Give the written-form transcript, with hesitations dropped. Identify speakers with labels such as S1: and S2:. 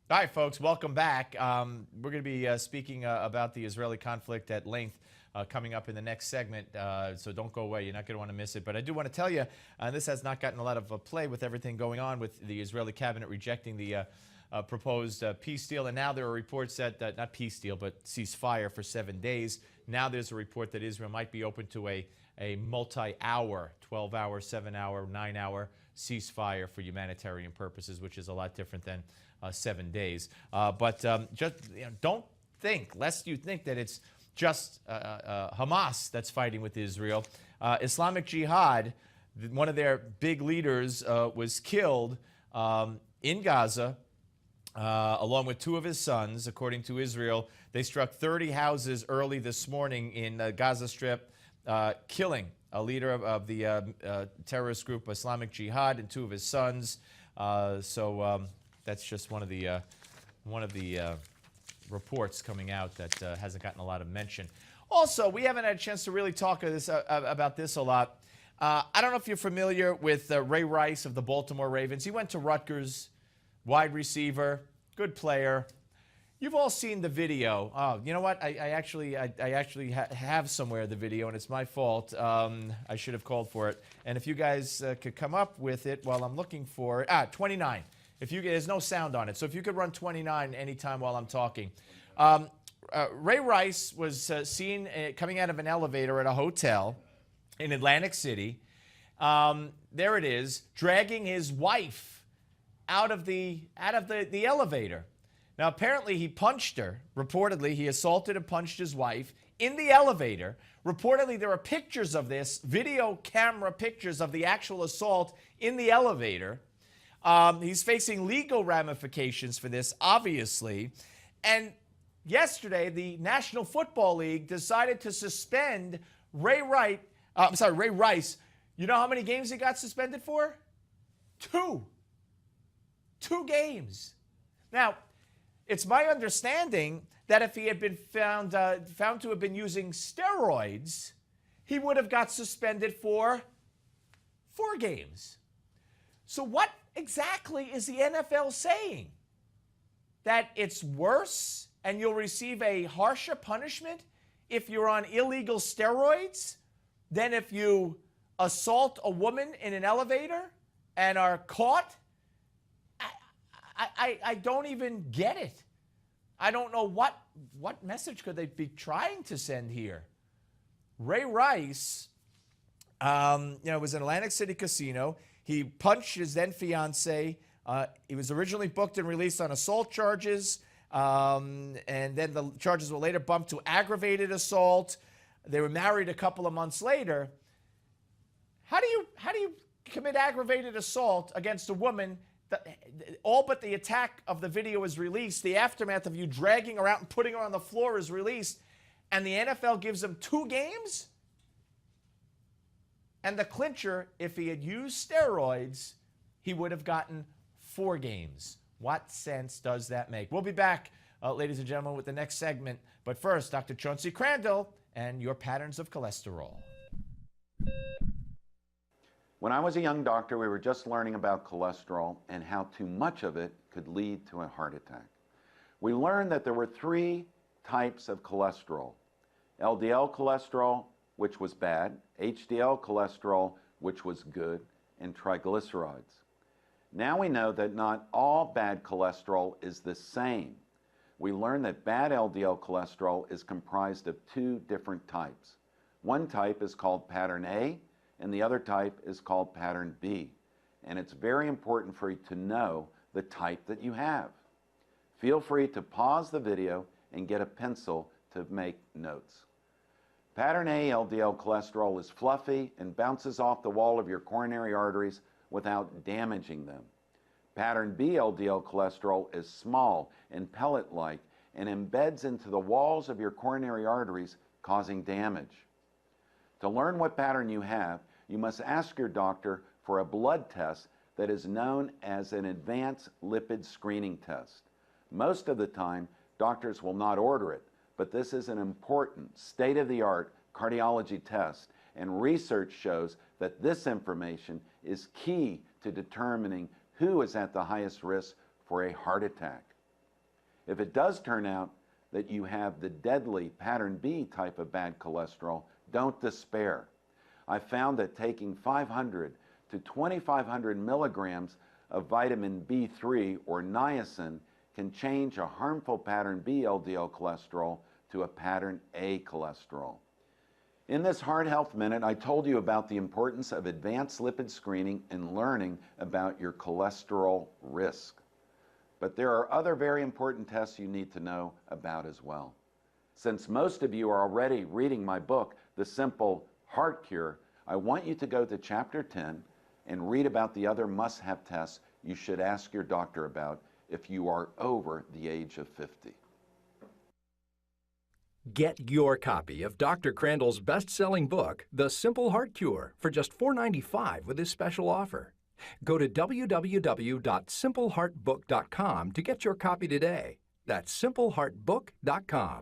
S1: All right, folks, welcome back. We're going to be speaking about the Israeli conflict at length coming up in the next segment, so don't go away. You're not going to want to miss it. But I do want to tell you, this has not gotten a lot of play with everything going on with the Israeli cabinet rejecting the proposed peace deal. And now there are reports that, not peace deal, but ceasefire for 7 days. Now there's a report that Israel might be open to a multi-hour, 12-hour, 7-hour, 9-hour ceasefire for humanitarian purposes, which is a lot different than 7 days. But just don't think, lest you think that it's just Hamas that's fighting with Israel. Islamic Jihad, one of their big leaders, was killed in Gaza, along with 2 of his sons, according to Israel. They struck 30 houses early this morning in the Gaza Strip, killing a leader of the terrorist group Islamic Jihad and 2 of his sons. That's just one of the reports coming out that hasn't gotten a lot of mention. Also, we haven't had a chance to really talk about this a lot. I don't know if you're familiar with Ray Rice of the Baltimore Ravens. He went to Rutgers, wide receiver, good player. You've all seen the video. Oh, you know what? I actually have somewhere the video, and it's my fault. I should have called for it. And if you guys could come up with it while I'm looking for it. 29. There's no sound on it, so if you could run 29 anytime while I'm talking. Ray Rice was seen coming out of an elevator at a hotel in Atlantic City. There it is, dragging his wife out of the elevator. Now, apparently, he punched her. Reportedly, he assaulted and punched his wife in the elevator. Reportedly, there are pictures of this, video camera pictures of the actual assault in the elevator. He's facing legal ramifications for this, obviously. And yesterday, the National Football League decided to suspend Ray Rice. You know how many games he got suspended for? 2. 2 games. Now, it's my understanding that if he had been found to have been using steroids, he would have got suspended for 4 games. So what exactly is the NFL saying? That it's worse and you'll receive a harsher punishment if you're on illegal steroids than if you assault a woman in an elevator and are caught? I don't even get it. I don't know what message could they be trying to send here. Ray Rice, was in Atlantic City casino. He punched his then fiance. He was originally booked and released on assault charges, and then the charges were later bumped to aggravated assault. They were married a couple of months later. How do you commit aggravated assault against a woman? All but the attack of the video is released. The aftermath of you dragging her out and putting her on the floor is released, and the NFL gives him 2 games? And the clincher, if he had used steroids, he would have gotten 4 games. What sense does that make? We'll be back, ladies and gentlemen, with the next segment. But first, Dr. Chauncey Crandall and your patterns of cholesterol.
S2: When I was a young doctor, we were just learning about cholesterol and how too much of it could lead to a heart attack. We learned that there were 3 types of cholesterol: LDL cholesterol, which was bad, HDL cholesterol, which was good, and triglycerides. Now we know that not all bad cholesterol is the same. We learned that bad LDL cholesterol is comprised of 2 different types. One type is called pattern A, and the other type is called pattern B. And it's very important for you to know the type that you have. Feel free to pause the video and get a pencil to make notes. Pattern A LDL cholesterol is fluffy and bounces off the wall of your coronary arteries without damaging them. Pattern B LDL cholesterol is small and pellet-like and embeds into the walls of your coronary arteries, causing damage. To learn what pattern you have, you must ask your doctor for a blood test that is known as an advanced lipid screening test. Most of the time, doctors will not order it, but this is an important state-of-the-art cardiology test, and research shows that this information is key to determining who is at the highest risk for a heart attack. If it does turn out that you have the deadly pattern B type of bad cholesterol, don't despair. I found that taking 500 to 2,500 milligrams of vitamin B3 or niacin can change a harmful pattern B LDL cholesterol to a pattern A cholesterol. In this Heart Health Minute, I told you about the importance of advanced lipid screening and learning about your cholesterol risk. But there are other very important tests you need to know about as well. Since most of you are already reading my book, The Simple Heart Cure, I want you to go to Chapter 10 and read about the other must-have tests you should ask your doctor about if you are over the age of 50.
S3: Get your copy of Dr. Crandall's best-selling book, The Simple Heart Cure, for just $4.95 with this special offer. Go to www.simpleheartbook.com to get your copy today. That's simpleheartbook.com.